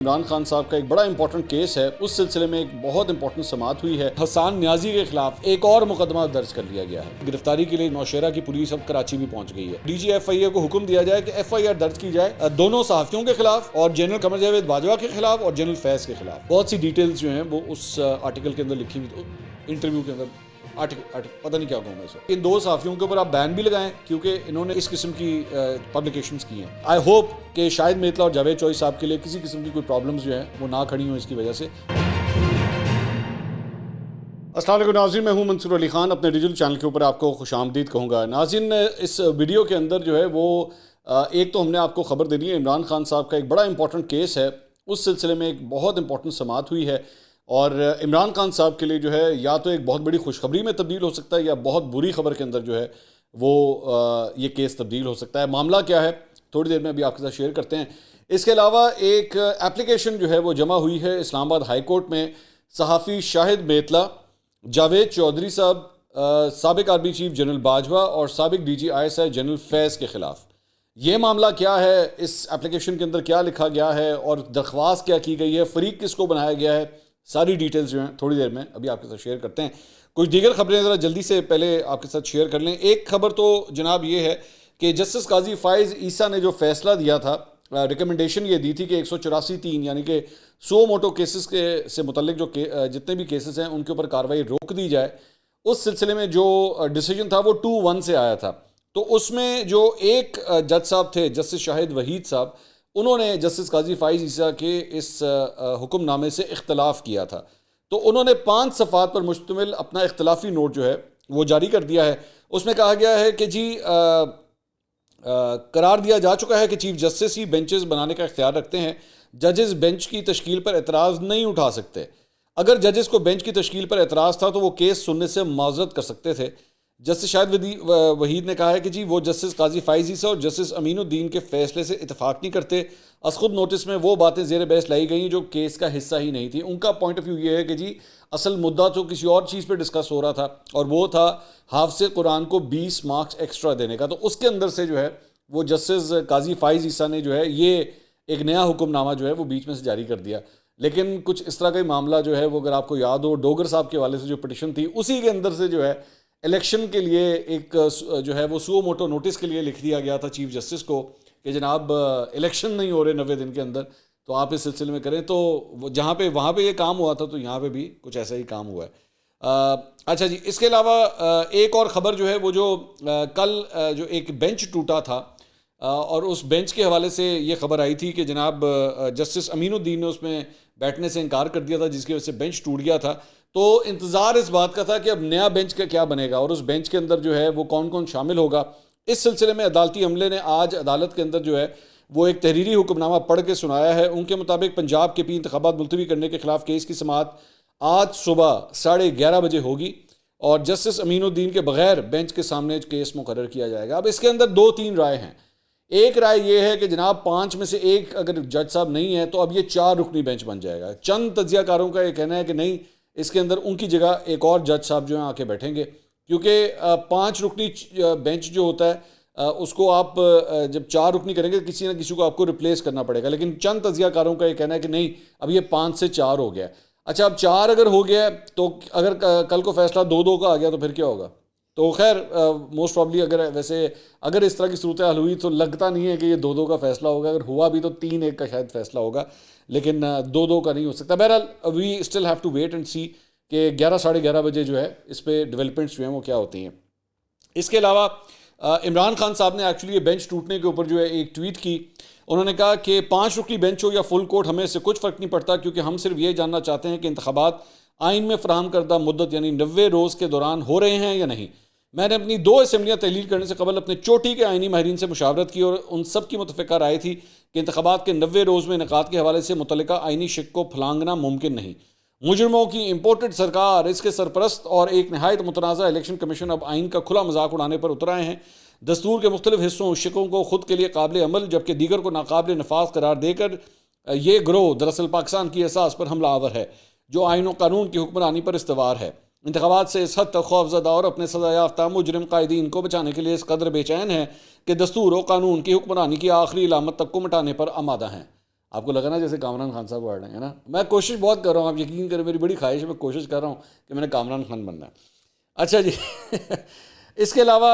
عمران خان صاحب کا ایک بڑا امپورٹنٹ کیس ہے، اس سلسلے میں ایک بہت امپورٹنٹ سماعت ہوئی ہے۔ حسان نیازی کے خلاف ایک اور مقدمہ درج کر لیا گیا ہے۔ گرفتاری کے لیے نوشہرہ کی پولیس اب کراچی بھی پہنچ گئی ہے۔ ڈی جی ایف آئی اے کو حکم دیا جائے کہ ایف آئی آر درج کی جائے دونوں صحافیوں کے خلاف، اور جنرل قمر جاوید باجوہ کے خلاف اور جنرل فیض کے خلاف۔ بہت سی ڈیٹیلز جو ہیں وہ اس آرٹیکل کے اندر لکھی ہوئی، انٹرویو کے اندر پتہ نہیں کیا کہوں میں اسے۔ ان دو صحافیوں کے اوپر آپ بین بھی لگائیں کیونکہ انہوں نے اس قسم کی پبلیکیشنز کی ہیں۔ آئی ہوپ کہ شاہد میتلا اور جاوید چوئی صاحب کے لیے کسی قسم کی کوئی پرابلمز جو ہیں وہ نہ کھڑی ہوں اس کی وجہ سے۔ السلام علیکم ناظرین، میں ہوں منصور علی خان، اپنے ڈیجیٹل چینل کے اوپر آپ کو خوش آمدید کہوں گا۔ ناظرین، اس ویڈیو کے اندر جو ہے وہ ایک تو ہم نے آپ کو خبر دینی ہے، عمران خان صاحب کا ایک بڑا امپورٹنٹ کیس ہے، اس سلسلے میں ایک بہت امپورٹنٹ سماعت ہوئی ہے، اور عمران خان صاحب کے لیے جو ہے یا تو ایک بہت بڑی خوشخبری میں تبدیل ہو سکتا ہے یا بہت بری خبر کے اندر جو ہے وہ یہ کیس تبدیل ہو سکتا ہے۔ معاملہ کیا ہے تھوڑی دیر میں ابھی آپ کے ساتھ شیئر کرتے ہیں۔ اس کے علاوہ ایک اپلیکیشن جو ہے وہ جمع ہوئی ہے اسلام آباد ہائی کورٹ میں صحافی شاہد میتلا، جاوید چودھری صاحب، سابق آرمی چیف جنرل باجوہ اور سابق D G I S I general Faiz کے خلاف۔ یہ معاملہ کیا ہے، اس اپلیکیشن کے اندر کیا لکھا گیا ہے اور درخواست کیا کی گئی ہے، فریق کس کو بنایا گیا ہے، ساری ڈیٹیلز جو ہیں تھوڑی دیر میں ابھی آپ کے ساتھ شیئر کرتے ہیں۔ کچھ دیگر خبریں ذرا جلدی سے پہلے آپ کے ساتھ شیئر کر لیں۔ ایک خبر تو جناب یہ ہے کہ جسٹس قاضی فائز عیسیٰ نے جو فیصلہ دیا تھا، ریکمنڈیشن یہ دی تھی کہ 184(3) یعنی کہ 100 موٹو کیسز سے متعلق جو جتنے بھی کیسز ہیں ان کے اوپر کارروائی روک دی جائے، اس سلسلے میں جو ڈیسیجن تھا وہ 2-1 سے آیا تھا۔ تو اس میں جو ایک جج صاحب تھے، جسٹس شاہد وحید صاحب، انہوں نے جسٹس قاضی فائز عیسیٰ کے اس حکم نامے سے اختلاف کیا تھا، تو انہوں نے 5 صفحات پر مشتمل اپنا اختلافی نوٹ جو ہے وہ جاری کر دیا ہے۔ اس میں کہا گیا ہے کہ جی قرار دیا جا چکا ہے کہ چیف جسٹس ہی بینچز بنانے کا اختیار رکھتے ہیں، ججز بینچ کی تشکیل پر اعتراض نہیں اٹھا سکتے۔ اگر ججز کو بینچ کی تشکیل پر اعتراض تھا تو وہ کیس سننے سے معذرت کر سکتے تھے۔ جسٹس شاہد وحید نے کہا ہے کہ جی وہ جسٹس قاضی فائز عیسیٰ اور جسٹس امین الدین کے فیصلے سے اتفاق نہیں کرتے۔ از خود نوٹس میں وہ باتیں زیر بحث لائی گئیں جو کیس کا حصہ ہی نہیں تھی۔ ان کا پوائنٹ آف ویو یہ ہے کہ جی اصل مدعا تو کسی اور چیز پہ ڈسکس ہو رہا تھا، اور وہ تھا حافظ قرآن کو 20 مارکس ایکسٹرا دینے کا۔ تو اس کے اندر سے جو ہے وہ جسٹس قاضی فائز عیسیٰ نے جو ہے یہ ایک نیا حکم نامہ جو ہے وہ بیچ میں سے جاری کر دیا۔ لیکن کچھ اس طرح کا معاملہ جو ہے وہ اگر آپ کو یاد ہو، ڈوگر صاحب کے حوالے سے جو پٹیشن تھی اسی کے اندر سے جو ہے الیکشن کے لیے ایک جو ہے وہ سو موٹو نوٹس کے لیے لکھ دیا گیا تھا چیف جسٹس کو کہ جناب الیکشن نہیں ہو رہے 90 دن کے اندر، تو آپ اس سلسلے میں کریں۔ تو جہاں پہ وہاں پہ یہ کام ہوا تھا تو یہاں پہ بھی کچھ ایسا ہی کام ہوا ہے۔ اچھا جی، اس کے علاوہ ایک اور خبر جو ہے وہ جو کل جو ایک بینچ ٹوٹا تھا، اور اس بینچ کے حوالے سے یہ خبر آئی تھی کہ جناب جسٹس امین الدین نے اس میں بیٹھنے سے انکار کر دیا تھا، جس کی وجہ سے بینچ ٹوٹ گیا تھا۔ تو انتظار اس بات کا تھا کہ اب نیا بینچ کا کیا بنے گا اور اس بینچ کے اندر جو ہے وہ کون کون شامل ہوگا۔ اس سلسلے میں عدالتی عملے نے آج عدالت کے اندر جو ہے وہ ایک تحریری حکم نامہ پڑھ کے سنایا ہے۔ ان کے مطابق پنجاب کے پی انتخابات ملتوی کرنے کے خلاف کیس کی سماعت آج صبح 11:30 بجے ہوگی، اور جسٹس امین الدین کے بغیر بینچ کے سامنے کیس مقرر کیا جائے گا۔ اب اس کے اندر 2-3 رائے ہیں۔ ایک رائے یہ ہے کہ جناب 5 میں سے ایک اگر جج صاحب نہیں ہے تو اب یہ 4 رکنی بینچ بن جائے گا۔ چند تجزیہ کاروں کا یہ کہنا ہے کہ نہیں، اس کے اندر ان کی جگہ ایک اور جج صاحب جو ہیں آ کے بیٹھیں گے، کیونکہ 5 رکنی بینچ جو ہوتا ہے اس کو آپ جب 4 رکنی کریں گے کسی نہ کسی کو آپ کو ریپلیس کرنا پڑے گا، لیکن چند تجزیہ کاروں کا یہ کہنا ہے کہ نہیں، اب یہ 5 سے 4 ہو گیا ہے۔ اچھا، اب 4 اگر ہو گیا ہے تو اگر کل کو فیصلہ 2-2 کا آ گیا تو پھر کیا ہوگا؟ تو خیر موسٹ پرابلی اگر اس طرح کی صورتحال ہوئی تو لگتا نہیں ہے کہ یہ 2-2 کا فیصلہ ہوگا، اگر ہوا بھی تو 3-1 کا شاید فیصلہ ہوگا، لیکن 2-2 کا نہیں ہو سکتا۔ بہرحال we still have to wait and see کہ 11-11:30 بجے جو ہے اس پہ ڈیولپمنٹس جو ہیں وہ کیا ہوتی ہیں۔ اس کے علاوہ عمران خان صاحب نے ایکچولی یہ بینچ ٹوٹنے کے اوپر جو ہے ایک ٹویٹ کی۔ انہوں نے کہا کہ 5 رکنی بینچ ہو یا فل کورٹ ہمیں اس سے کچھ فرق نہیں پڑتا، کیونکہ ہم صرف یہ جاننا چاہتے ہیں کہ انتخابات آئین میں فراہم کردہ مدت یعنی 90 روز کے دوران ہو رہے ہیں یا نہیں۔ میں نے اپنی 2 اسمبلیاں تحلیل کرنے سے قبل اپنے چوٹی کے آئینی ماہرین سے مشاورت کی، اور ان سب کی متفقہ رائے تھی کہ انتخابات کے 90 روز میں انعقاد کے حوالے سے متعلقہ آئینی شق کو پھلانگنا ممکن نہیں۔ مجرموں کی امپورٹڈ سرکار، اس کے سرپرست اور ایک نہایت متنازع الیکشن کمیشن اب آئین کا کھلا مذاق اڑانے پر اتر آئے ہیں۔ دستور کے مختلف حصوں شقوں کو خود کے لیے قابل عمل جبکہ دیگر کو ناقابل نفاذ قرار دے کر یہ گروہ دراصل پاکستان کی احساس پر حملہ آور ہے جو آئین و قانون کی حکمرانی پر استوار ہے۔ انتخابات سے اس حد تک خوفزدہ اور اپنے سزا یافتہ مجرم قائدین کو بچانے کے لیے اس قدر بے چین ہے کہ دستور و قانون کی حکمرانی کی آخری علامت تک کو مٹانے پر آمادہ ہیں۔ آپ کو لگا نا جیسے کامران خان صاحب ورڈ ہے نا. میں کوشش بہت کر رہا ہوں, آپ یقین کریں میری بڑی خواہش ہے, میں کوشش کر رہا ہوں کہ میں نے کامران خان بننا ہے. اچھا جی اس کے علاوہ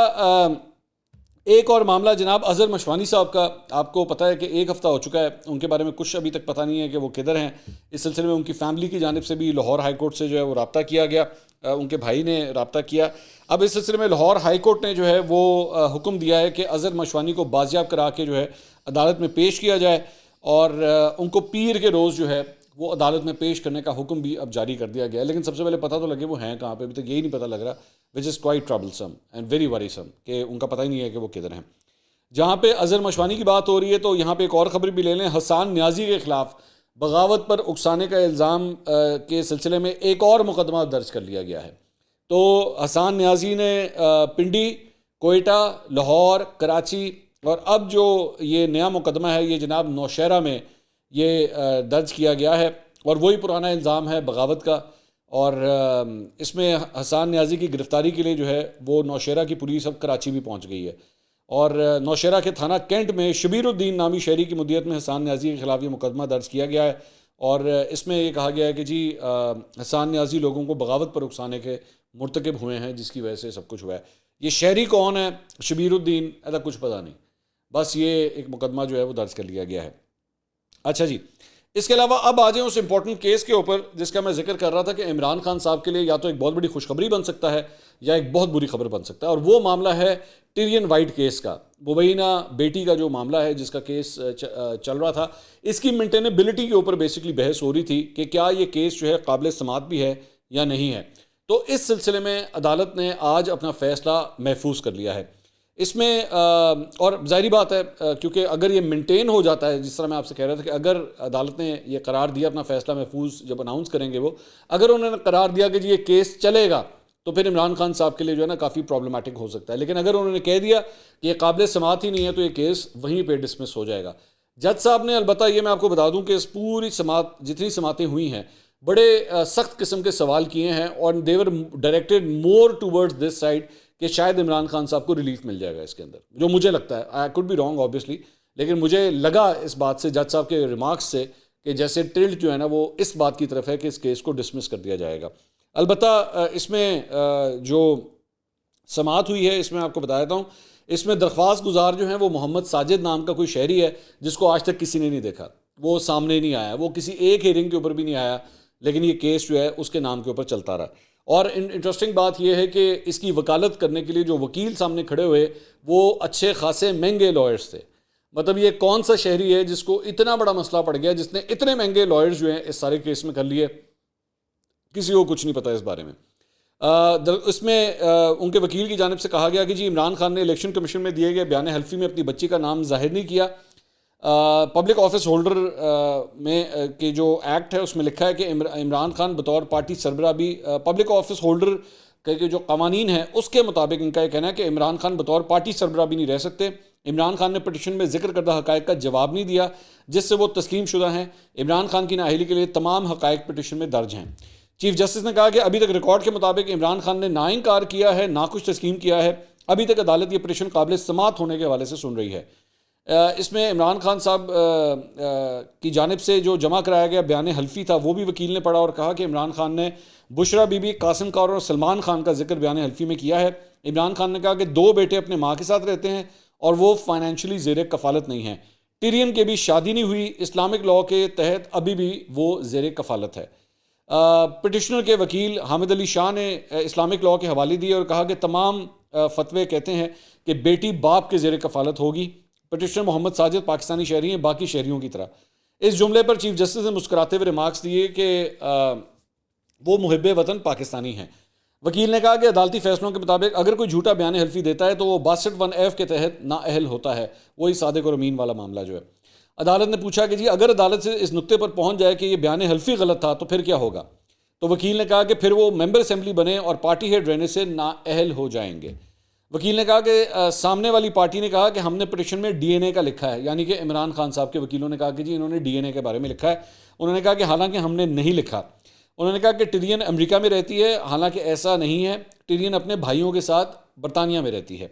ایک اور معاملہ جناب اظہر مشوانی صاحب کا. آپ کو پتہ ہے کہ ایک ہفتہ ہو چکا ہے, ان کے بارے میں کچھ ابھی تک پتہ نہیں ہے کہ وہ کدھر ہیں. اس سلسلے میں ان کی فیملی کی جانب سے بھی لاہور ہائی کورٹ سے جو ہے وہ رابطہ کیا گیا, ان کے بھائی نے رابطہ کیا. اب اس سلسلے میں لاہور ہائی کورٹ نے جو ہے وہ حکم دیا ہے کہ اظہر مشوانی کو بازیاب کرا کے جو ہے عدالت میں پیش کیا جائے, اور ان کو پیر کے روز جو ہے وہ عدالت میں پیش کرنے کا حکم بھی اب جاری کر دیا گیا ہے. لیکن سب سے پہلے پتہ تو لگے وہ ہیں کہاں پہ, ابھی تک یہی نہیں پتہ لگ رہا, وچ از کوائٹ ٹربلسم اینڈ ویری وریسم, کہ ان کا پتہ ہی نہیں ہے کہ وہ کدھر ہیں. جہاں پہ اظہر مشوانی کی بات ہو رہی ہے تو یہاں پہ ایک اور خبر بھی لے لیں. حسان نیازی کے خلاف بغاوت پر اکسانے کا الزام کے سلسلے میں ایک اور مقدمہ درج کر لیا گیا ہے. تو حسان نیازی نے پنڈی, کوئٹہ, لاہور, کراچی اور اب جو یہ نیا مقدمہ ہے یہ جناب نوشہرہ میں یہ درج کیا گیا ہے, اور وہی پرانا الزام ہے بغاوت کا. اور اس میں حسان نیازی کی گرفتاری کے لیے جو ہے وہ نوشہرہ کی پولیس اب کراچی بھی پہنچ گئی ہے, اور نوشہرہ کے تھانہ کینٹ میں شبیر الدین نامی شہری کی مدیت میں حسان نیازی کے خلاف یہ مقدمہ درج کیا گیا ہے. اور اس میں یہ کہا گیا ہے کہ جی حسان نیازی لوگوں کو بغاوت پر اکسانے کے مرتکب ہوئے ہیں, جس کی وجہ سے سب کچھ ہوا ہے. یہ شہری کون ہے شبیر الدین, ایسا کچھ پتہ نہیں, بس یہ ایک مقدمہ جو ہے وہ درج کر لیا گیا ہے. اچھا جی, اس کے علاوہ اب آ جائیں اس امپورٹنٹ کیس کے اوپر جس کا میں ذکر کر رہا تھا کہ عمران خان صاحب کے لیے یا تو ایک بہت بڑی خوشخبری بن سکتا ہے یا ایک بہت بری خبر بن سکتا ہے. اور وہ معاملہ ہے ٹیرین وائٹ کیس کا. مبینہ بیٹی کا جو معاملہ ہے جس کا کیس چل رہا تھا, اس کی مینٹینیبلٹی کے اوپر بیسکلی بحث ہو رہی تھی کہ کیا یہ کیس جو ہے قابل سماعت بھی ہے یا نہیں ہے. تو اس سلسلے میں عدالت نے آج اپنا فیصلہ محفوظ کر لیا ہے. اس میں اور ظاہری بات ہے کیونکہ اگر یہ مینٹین ہو جاتا ہے, جس طرح میں آپ سے کہہ رہا تھا کہ اگر عدالت نے یہ قرار دیا, اپنا فیصلہ محفوظ جب اناؤنس کریں گے وہ, اگر انہوں نے قرار دیا کہ جی یہ کیس چلے گا تو پھر عمران خان صاحب کے لیے جو ہے نا کافی پرابلمٹک ہو سکتا ہے. لیکن اگر انہوں نے کہہ دیا کہ یہ قابل سماعت ہی نہیں ہے تو یہ کیس وہیں پہ ڈسمس ہو جائے گا. جج صاحب نے البتہ یہ میں آپ کو بتا دوں کہ اس پوری سماعت جتنی سماعتیں ہوئی ہیں بڑے سخت قسم کے سوال کیے ہیں, اور they were directed more towards this side کہ شاید عمران خان صاحب کو ریلیف مل جائے گا اس کے اندر, جو مجھے لگتا ہے. I could be wrong obviously, لیکن مجھے لگا اس بات سے جج صاحب کے ریمارکس سے کہ جیسے ٹلٹ جو ہے نا وہ اس بات کی طرف ہے کہ اس کیس کو ڈسمس کر دیا جائے گا. البتہ اس میں جو سماعت ہوئی ہے اس میں آپ کو بتا دیتا ہوں, اس میں درخواست گزار جو ہیں وہ محمد ساجد نام کا کوئی شہری ہے جس کو آج تک کسی نے نہیں دیکھا, وہ سامنے نہیں آیا, وہ کسی ایک ہیئرنگ کے اوپر بھی نہیں آیا, لیکن یہ کیس جو ہے اس کے نام کے اوپر چلتا رہا. اور انٹرسٹنگ بات یہ ہے کہ اس کی وکالت کرنے کے لیے جو وکیل سامنے کھڑے ہوئے وہ اچھے خاصے مہنگے لائرز تھے. مطلب یہ کون سا شہری ہے جس کو اتنا بڑا مسئلہ پڑ گیا, جس نے اتنے مہنگے لائرز جو ہیں اس سارے کیس میں کر لیے, کسی کو کچھ نہیں پتا اس بارے میں. اس میں ان کے وکیل کی جانب سے کہا گیا کہ جی عمران خان نے الیکشن کمیشن میں دیے گئے بیان حلفی میں اپنی بچی کا نام ظاہر نہیں کیا. پبلک آفس ہولڈر میں کہ جو ایکٹ ہے اس میں لکھا ہے کہ عمران خان بطور پارٹی سربراہ بھی پبلک آفس ہولڈر کے جو قوانین ہیں اس کے مطابق ان کا یہ کہنا ہے کہ عمران خان بطور پارٹی سربراہ بھی نہیں رہ سکتے. عمران خان نے پٹیشن میں ذکر کردہ حقائق کا جواب نہیں دیا جس سے وہ تسلیم شدہ ہیں. عمران خان کی نااہلی کے لیے تمام حقائق پٹیشن میں درج ہیں. چیف جسٹس نے کہا کہ ابھی تک ریکارڈ کے مطابق عمران خان نے نہ انکار کیا ہے نہ کچھ تسلیم کیا ہے. ابھی تک عدالت یہ پٹیشن قابل سماعت ہونے کے حوالے سے سن رہی ہے. اس میں عمران خان صاحب کی جانب سے جو جمع کرایا گیا بیان حلفی تھا وہ بھی وکیل نے پڑھا اور کہا کہ عمران خان نے بشرا بی بی, قاسم کور اور سلمان خان کا ذکر بیان حلفی میں کیا ہے. عمران خان نے کہا کہ 2 بیٹے اپنے ماں کے ساتھ رہتے ہیں اور وہ فائنینشلی زیر کفالت نہیں ہیں. ٹیرین کی بھی شادی نہیں ہوئی, اسلامک لاء کے تحت ابھی بھی وہ زیر کفالت ہے. پٹیشنر کے وکیل حامد علی شاہ نے اسلامک لاء کے حوالے دیے اور کہا کہ تمام فتوے کہتے ہیں کہ بیٹی باپ کے زیر کفالت ہوگی. پٹیشنر محمد ساجد پاکستانی شہری ہیں باقی شہریوں کی طرح. اس جملے پر چیف جسٹس نے مسکراتے ہوئے ریمارکس دیے کہ وہ محب وطن پاکستانی ہیں. وکیل نے کہا کہ عدالتی فیصلوں کے مطابق اگر کوئی جھوٹا بیان حلفی دیتا ہے تو وہ 62(1)(f) کے تحت نااہل ہوتا ہے. وہی صادق اور امین والا معاملہ جو ہے. عدالت نے پوچھا کہ جی اگر عدالت سے اس نقطے پر پہنچ جائے کہ یہ بیان حلفی غلط تھا تو پھر کیا ہوگا؟ تو وکیل نے کہا کہ پھر وہ ممبر اسمبلی بنے اور پارٹی ہیڈ رہنے سے نااہل ہو جائیں گے. وکیل نے کہا کہ سامنے والی پارٹی نے کہا کہ ہم نے پٹیشن میں ڈی این اے کا لکھا ہے, یعنی کہ عمران خان صاحب کے وکیلوں نے کہا کہ جی انہوں نے ڈی این اے کے بارے میں لکھا ہے. انہوں نے کہا کہ حالانکہ ہم نے نہیں لکھا. انہوں نے کہا کہ ٹیرین امریکہ میں رہتی ہے, حالانکہ ایسا نہیں ہے, ٹیرین اپنے بھائیوں کے ساتھ برطانیہ میں رہتی ہے.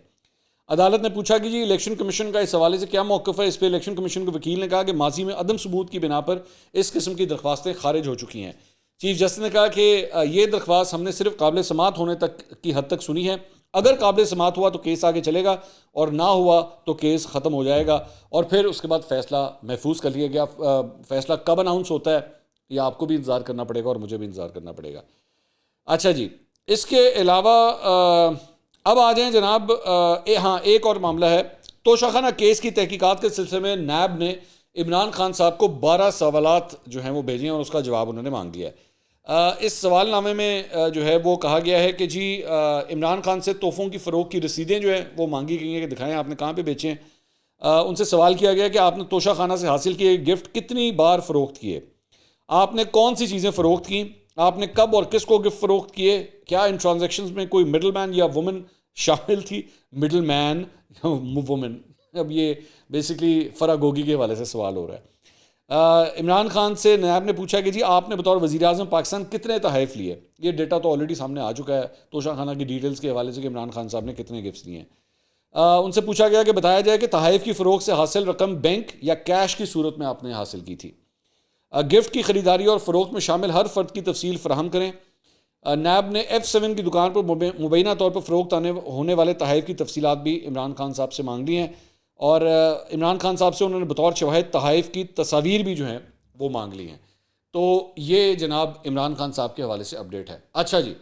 عدالت نے پوچھا کہ جی الیکشن کمیشن کا اس حوالے سے کیا موقف ہے. اس پہ الیکشن کمیشن کے وکیل نے کہا کہ ماضی میں عدم ثبوت کی بنا پر اس قسم کی درخواستیں خارج ہو چکی ہیں. چیف جسٹس نے کہا کہ یہ درخواست ہم نے صرف قابل سماعت ہونے تک کی حد تک سنی ہے. اگر قابل سماعت ہوا تو کیس آگے چلے گا اور نہ ہوا تو کیس ختم ہو جائے گا اور پھر اس کے بعد فیصلہ محفوظ کر لیا گیا. فیصلہ کب اناؤنس ہوتا ہے یہ آپ کو بھی انتظار کرنا پڑے گا اور مجھے بھی انتظار کرنا پڑے گا. اچھا جی, اس کے علاوہ اب آ جائیں جناب, ہاں ایک اور معاملہ ہے. توشہ خانہ کیس کی تحقیقات کے سلسلے میں نیب نے عمران خان صاحب کو 12 سوالات جو ہیں وہ بھیجے ہیں اور اس کا جواب انہوں نے مانگ لیا ہے. اس سوال نامے میں جو ہے وہ کہا گیا ہے کہ جی عمران خان سے تحفوں کی فروخت کی رسیدیں جو ہیں وہ مانگی گئی ہیں کہ دکھائیں آپ نے کہاں پہ بیچے ہیں. ان سے سوال کیا گیا کہ آپ نے توشہ خانہ سے حاصل کیے گفٹ کتنی بار فروخت کیے, آپ نے کون سی چیزیں فروخت کیں, آپ نے کب اور کس کو گفٹ فروخت کیے, کیا ان ٹرانزیکشنز میں کوئی مڈل مین یا وومن شامل تھی. مڈل مین وومن, اب یہ بیسکلی فراگوگی کے حوالے سے سوال ہو رہا ہے. عمران خان سے نیب نے پوچھا کہ جی آپ نے بطور وزیر اعظم پاکستان کتنے تحائف لیے. یہ ڈیٹا تو آلریڈی سامنے آ چکا ہے توشہ خانہ کی ڈیٹیلز کے حوالے سے کہ عمران خان صاحب نے کتنے گفٹس لیے ہیں. ان سے پوچھا گیا کہ بتایا جائے کہ تحائف کی فروخت سے حاصل رقم بینک یا کیش کی صورت میں آپ نے حاصل کی تھی. گفٹ کی خریداری اور فروخت میں شامل ہر فرد کی تفصیل فراہم کریں. نیب نے F7 کی دکان پر مبینہ طور پر فروخت ہونے والے تحائف کی تفصیلات بھی عمران خان صاحب سے مانگ لی ہیں اور عمران خان صاحب سے انہوں نے بطور شواہد تحائف کی تصاویر بھی جو ہیں وہ مانگ لی ہیں. تو یہ جناب عمران خان صاحب کے حوالے سے اپڈیٹ ہے. اچھا جی,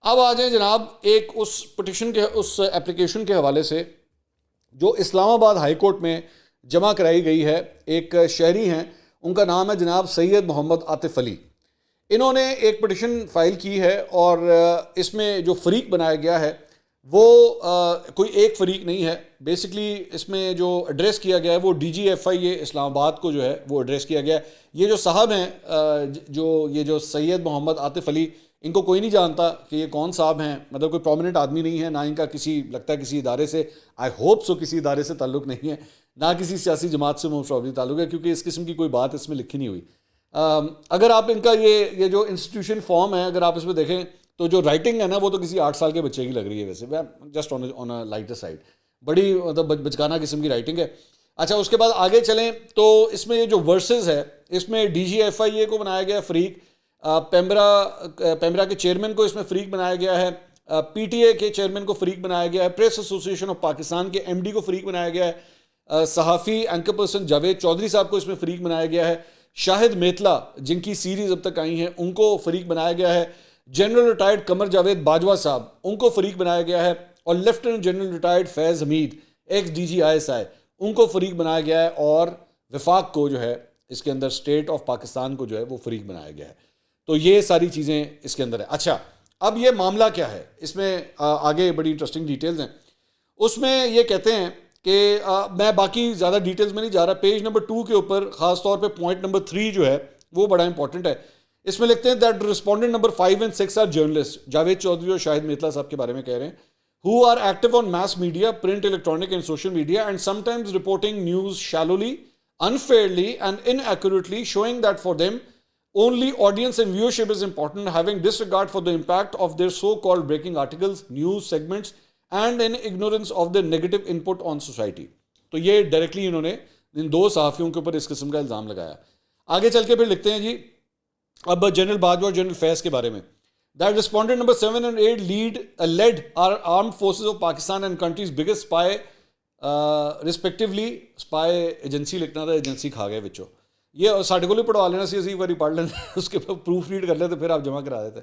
اب آ جائیں جناب ایک اس پٹیشن کے اس اپلیکیشن کے حوالے سے جو اسلام آباد ہائی کورٹ میں جمع کرائی گئی ہے. ایک شہری ہیں, ان کا نام ہے جناب سید محمد عاطف علی. انہوں نے ایک پٹیشن فائل کی ہے اور اس میں جو فریق بنایا گیا ہے وہ کوئی ایک فریق نہیں ہے. بیسکلی اس میں جو ایڈریس کیا گیا ہے وہ DGFI اسلام آباد کو جو ہے وہ ایڈریس کیا گیا ہے. یہ جو صاحب ہیں جو سید محمد عاطف علی, ان کو کوئی نہیں جانتا کہ یہ کون صاحب ہیں, مطلب کوئی پرومیننٹ آدمی نہیں ہے, نہ ان کا لگتا ہے کسی ادارے سے, آئی ہوپ سو کسی ادارے سے تعلق نہیں ہے, نہ کسی سیاسی جماعت سے موسٹ پروبیبلی تعلق ہے کیونکہ اس قسم کی کوئی بات اس میں لکھی نہیں ہوئی. اگر آپ ان کا یہ جو انسٹیٹیوشن فارم ہے اگر آپ اس میں دیکھیں تو جو رائٹنگ ہے نا وہ تو کسی 8 سال کے بچے کی لگ رہی ہے. ویسے just on a lighter side, بڑی مطلب بچکانہ قسم کی رائٹنگ ہے. اچھا, اس کے بعد آگے چلیں تو اس میں یہ جو ورسز ہے اس میں DGFI کو بنایا گیا فریق, پیمرا کے چیئرمین کو اس میں فریق بنایا گیا ہے, PTA کے چیئرمین کو فریق بنایا گیا ہے, پریس ایسوسیشن آف پاکستان کے MD کو فریق بنایا گیا ہے, صحافی اینکر پرسن جاوید چودھری صاحب کو اس میں فریق بنایا گیا ہے, شاہد میتلا جن کی سیریز اب تک آئی ہیں ان کو فریق بنایا گیا ہے, جنرل ریٹائرڈ قمر جاوید باجوہ صاحب ان کو فریق بنایا گیا ہے, اور لیفٹیننٹ جنرل ریٹائرڈ فیض حمید ایکس DG ISI ان کو فریق بنایا گیا ہے, اور وفاق کو جو ہے اس کے اندر اسٹیٹ آف پاکستان کو جو ہے وہ فریق بنایا گیا ہے. تو یہ ساری چیزیں اس کے اندر ہیں. اچھا, اب یہ معاملہ کیا ہے, اس میں آگے بڑی انٹرسٹنگ ڈیٹیلز ہیں. اس میں یہ کہتے ہیں کہ میں باقی زیادہ ڈیٹیلز میں نہیں جا رہا, پیج نمبر 2 کے اوپر خاص طور پہ پوائنٹ نمبر 3 جو ہے وہ بڑا امپورٹنٹ ہے. اس میں لکھتے ہیں that respondent number 5 and 6 are journalists. Javed Chaudhry اور شاہد میتلا صاحب کے بارے میں کہہ رہے ہیں, who are active on mass media, print, electronic and social media, and sometimes reporting news shallowly, unfairly and inaccurately, showing that for them only audience and viewership is important, having disregard for the impact of their so-called breaking articles, news segments and in ignorance of their negative input on society. تو یہ directly انہوں نے ان 2 صحافیوں کے اوپر اس قسم کا الزام لگایا. آگے چل کے پھر لکھتے ہیں جی اب جنرل باجوہ اور جنرل فیض کے بارے میں. That respondent number 7 and 8 led our armed forces of Pakistan and country's biggest spy respectively. spy agency لکھنا تھا, ایجنسی کھا گئے بچوں. یہ ساڈے کو بھی پڑھوا لینا سی, اسی باری پڑھ لیتے اس کے پروف ریڈ کر لیتے پھر آپ جمع کرا دیتے.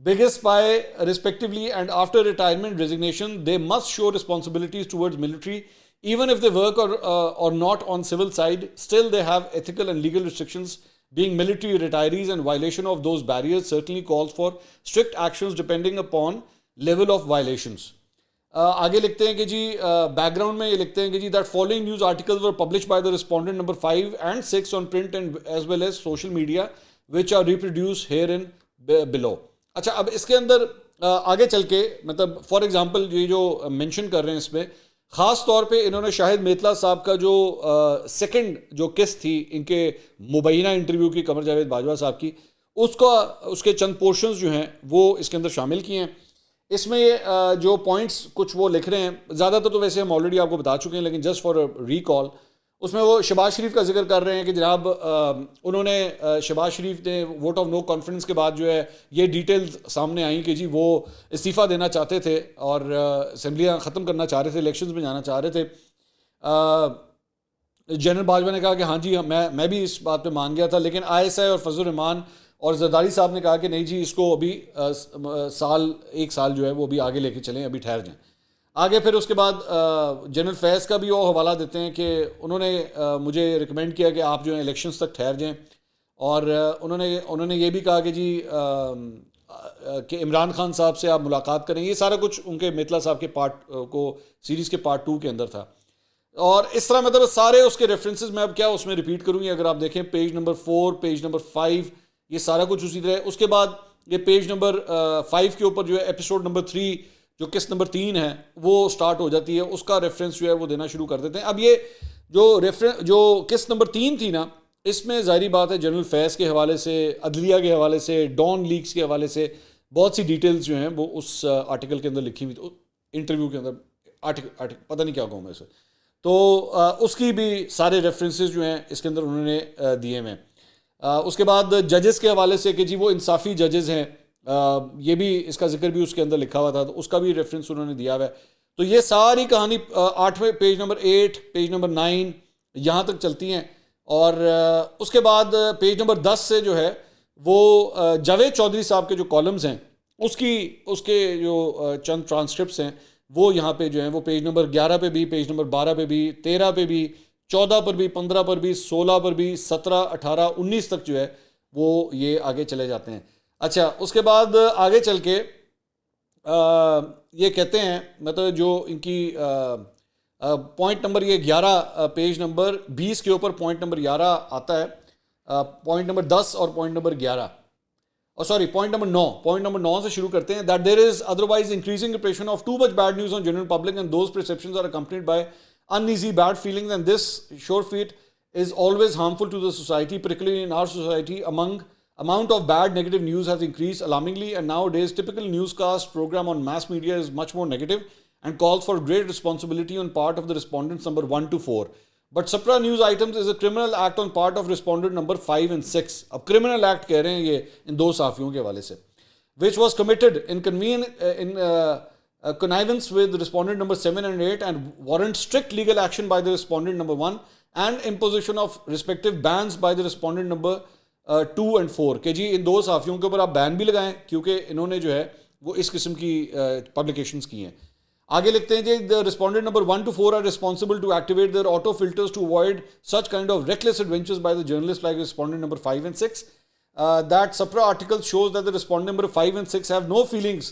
biggest spy respectively, and after retirement resignation they must show responsibilities towards military even if they work or not on civil side. Still they have ethical and legal restrictions. Being military retirees and violation of those barriers certainly calls for strict actions depending upon level of violations. آگے لکھتے ہیں کہ جی back ground میں یہ لکھتے ہیں کہ جی that following news articles were published by the respondent number 5 and 6 on print and as well as social media which are reproduced herein below. اچھا, اب اس کے اندر آگے چل کے مطلب فار ایگزامپل یہ جو مینشن کر رہے ہیں اس میں خاص طور پہ انہوں نے شاہد میتلا صاحب کا جو سیکنڈ جو قسط تھی ان کے مبینہ انٹرویو کی قمر جاوید باجوہ صاحب کی, اس کے چند پورشنز جو ہیں وہ اس کے اندر شامل کیے ہیں. اس میں جو پوائنٹس کچھ وہ لکھ رہے ہیں، زیادہ تر تو ویسے ہم آلریڈی آپ کو بتا چکے ہیں، لیکن جسٹ فار ریکال اس میں وہ شہباز شریف کا ذکر کر رہے ہیں کہ جناب انہوں نے شہباز شریف نے ووٹ آف نو کانفیڈنس کے بعد جو ہے یہ ڈیٹیلز سامنے آئیں کہ جی وہ استعفیٰ دینا چاہتے تھے اور اسمبلیاں ختم کرنا چاہ رہے تھے، الیکشنز میں جانا چاہ رہے تھے. جنرل باجوہ نے کہا کہ ہاں جی میں بھی اس بات پہ مان گیا تھا، لیکن ISI اور فضل الرحمان اور زرداری صاحب نے کہا کہ نہیں جی اس کو ابھی ایک سال جو ہے وہ ابھی آگے لے کے چلیں، ابھی ٹھہر جائیں آگے. پھر اس کے بعد جنرل فیض کا بھی وہ حوالہ دیتے ہیں کہ انہوں نے مجھے ریکمینڈ کیا کہ آپ جو ہیں الیکشنز تک ٹھہر جائیں، اور انہوں نے یہ بھی کہا کہ جی کہ عمران خان صاحب سے آپ ملاقات کریں. یہ سارا کچھ ان کے میتلا صاحب کے پارٹ کو سیریز کے پارٹ 2 کے اندر تھا. اور اس طرح مطلب سارے اس کے ریفرنسز میں اب کیا اس میں ریپیٹ کروں گی، اگر آپ دیکھیں پیج نمبر 4 پیج نمبر 5 یہ سارا کچھ اسی طرح. اس کے بعد یہ پیج نمبر 5 کے اوپر جو ہے ایپیسوڈ نمبر 3 جو قسط نمبر 3 ہے وہ سٹارٹ ہو جاتی ہے، اس کا ریفرنس جو ہے وہ دینا شروع کر دیتے ہیں. اب یہ جو قسط نمبر 3 تھی نا، اس میں ظاہری بات ہے جنرل فیض کے حوالے سے، عدلیہ کے حوالے سے، ڈان لیکس کے حوالے سے بہت سی ڈیٹیلز جو ہیں وہ اس آرٹیکل کے اندر لکھی ہوئی، انٹرویو کے اندر آرٹیکل پتہ نہیں کیا کہوں میں اسے، تو اس کی بھی سارے ریفرنسز جو ہیں اس کے اندر انہوں نے دیے ہوئے ہیں. اس کے بعد ججز کے حوالے سے کہ جی وہ انصافی ججز ہیں، یہ بھی اس کا ذکر بھی اس کے اندر لکھا ہوا تھا، تو اس کا بھی ریفرنس انہوں نے دیا ہوا ہے. تو یہ ساری کہانی 8ویں پیج نمبر 8 پیج نمبر 9 یہاں تک چلتی ہیں. اور اس کے بعد پیج نمبر 10 سے جو ہے وہ جاوید چودھری صاحب کے جو کالمز ہیں اس کے جو چند ٹرانسکرپٹس ہیں وہ یہاں پہ جو ہیں وہ پیج نمبر 11 پہ بھی، پیج نمبر 12 پہ بھی، 13 پہ بھی، 14 پر بھی، 15 پر بھی، 16 پر بھی، 17، 18، 19 تک جو ہے وہ یہ آگے چلے جاتے ہیں. اچھا اس کے بعد آگے چل کے یہ کہتے ہیں مطلب جو ان کی پوائنٹ نمبر یہ 11 پیج نمبر 20 کے اوپر پوائنٹ نمبر 11 آتا ہے، پوائنٹ نمبر 10 اور پوائنٹ نمبر 11 پوائنٹ نمبر 9 سے شروع کرتے ہیں. That there is otherwise increasing impression of too much bad news on general public and those perceptions are accompanied by uneasy bad feelings and this sure feat is always harmful to the society, particularly in our society. Amount of bad negative news has increased alarmingly and nowadays typical newscast program on mass media is much more negative and calls for great responsibility on part of the respondents number 1 to 4. But supra news items is a criminal act on part of respondent number 5 and 6. اب criminal act کہہ رہے ہیں یہ ان دو صحافیوں کے حوالے سے، which was committed in connivance with respondent number 7 and 8 and warrant strict legal action by the respondent number 1 and imposition of respective bans by the respondent number 2 and 4. کہ جی ان دو صحافیوں کے اوپر آپ بین بھی لگائیں کیونکہ انہوں نے جو ہے وہ اس قسم کی پبلیکیشنز کی ہیں. آگے لکھتے ہیں جی the respondent number 1 to 4 are responsible to activate their auto filters to avoid such kind of reckless adventures by the journalists like respondent number 5 and 6. That supra article shows that the respondent number 5 and 6 have no feelings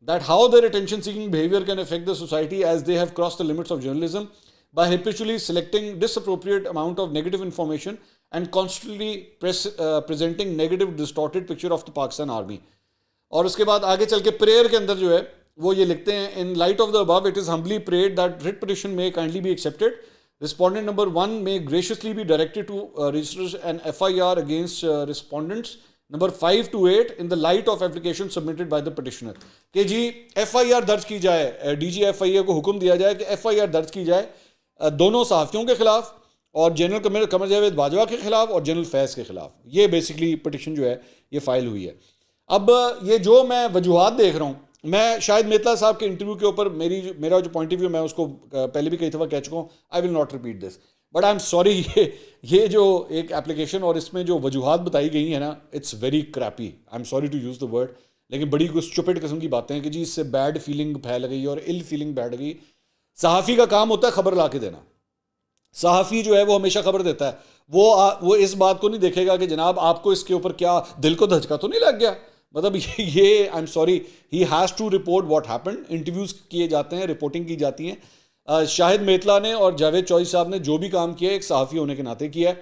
that how their attention seeking behavior can affect the society as they have crossed the limits of journalism by habitually selecting disappropriate amount of negative information and constantly presenting negative distorted picture of the Pakistan army. اور اس کے بعد آگے چل کے prayer کے اندر جو ہے وہ یہ لکھتے ہیں in light of the above it is humbly prayed that writ petition may kindly be accepted. Respondent number 1 may graciously be directed to register an FIR against respondents number 5 to 8 in the light of application submitted by the petitioner. کہ جی FIR درج کی جائے، DGFIA کو حکم دیا جائے کہ FIR درج کی جائے دونوں صحافیوں کے خلاف اور جنرل قمر جاوید باجوہ کے خلاف اور جنرل فیض کے خلاف. یہ بیسکلی پٹیشن جو ہے یہ فائل ہوئی ہے. اب یہ جو میں وجوہات دیکھ رہا ہوں، میں شاید میتلا صاحب کے انٹرویو کے اوپر میرا جو پوائنٹ آف ویو میں اس کو پہلے بھی کئی دفعہ کہہ چکا ہوں، I will not repeat this but I am sorry. یہ جو ایک اپلیکیشن اور اس میں جو وجوہات بتائی گئی ہیں نا، it's very creepy, I am sorry to use the word, لیکن بڑی کچھ اسٹوپڈ قسم کی باتیں ہیں کہ جی اس سے بیڈ فیلنگ پھیل گئی اور ال فیلنگ بیٹھ گئی. صحافی کا کام ہوتا ہے خبر لا کے دینا. صحافی جو ہے وہ ہمیشہ خبر دیتا ہے، وہ اس بات کو نہیں دیکھے گا کہ جناب آپ کو اس کے اوپر کیا دل کو دھچکا تو نہیں لگ گیا. مطلب یہ I am sorry he has to report what happened. Interviews کیے جاتے ہیں، رپورٹنگ کی جاتی ہیں. شاہد میتلا نے اور جاوید چودھری صاحب نے جو بھی کام کیا ہے ایک صحافی ہونے کے ناطے کیا ہے.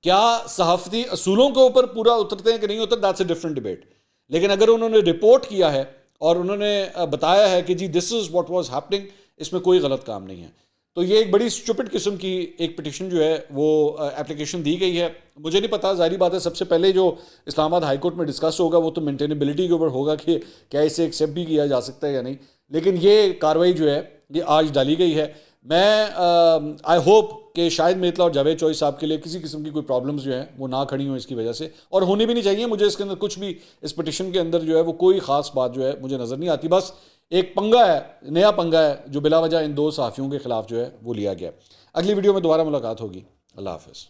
کیا صحافتی اصولوں کے اوپر پورا اترتے ہیں کہ نہیں اترتے، دیٹس اے ڈفرنٹ ڈبیٹ. لیکن اگر انہوں نے رپورٹ کیا ہے اور انہوں نے بتایا ہے کہ جی دس از واٹ واز ہیپننگ، اس میں کوئی غلط کام نہیں ہے. تو یہ ایک بڑی اسٹوپڈ قسم کی ایک پٹیشن جو ہے وہ اپلیکیشن دی گئی ہے. مجھے نہیں پتا, ظاہری بات ہے سب سے پہلے جو اسلام آباد ہائی کورٹ میں ڈسکس ہوگا وہ تو مینٹینیبلٹی کے اوپر ہوگا کہ کیا اسے ایکسیپٹ بھی کیا جا سکتا ہے یا نہیں, لیکن یہ کاروائی جو ہے یہ آج ڈالی گئی ہے. میں آئی ہوپ کہ شاہد میتلا اور جاوید چوئی صاحب کے لیے کسی قسم کی کوئی پرابلمز جو ہیں وہ نہ کھڑی ہوں اس کی وجہ سے, اور ہونی بھی نہیں چاہیے. مجھے اس کے اندر کچھ بھی اس پٹیشن کے اندر جو ہے وہ کوئی خاص بات جو ہے مجھے نظر نہیں آتی. بس ایک پنگا ہے, نیا پنگا ہے جو بلا وجہ ان دو صحافیوں کے خلاف جو ہے وہ لیا گیا. اگلی ویڈیو میں دوبارہ ملاقات ہوگی. اللہ حافظ.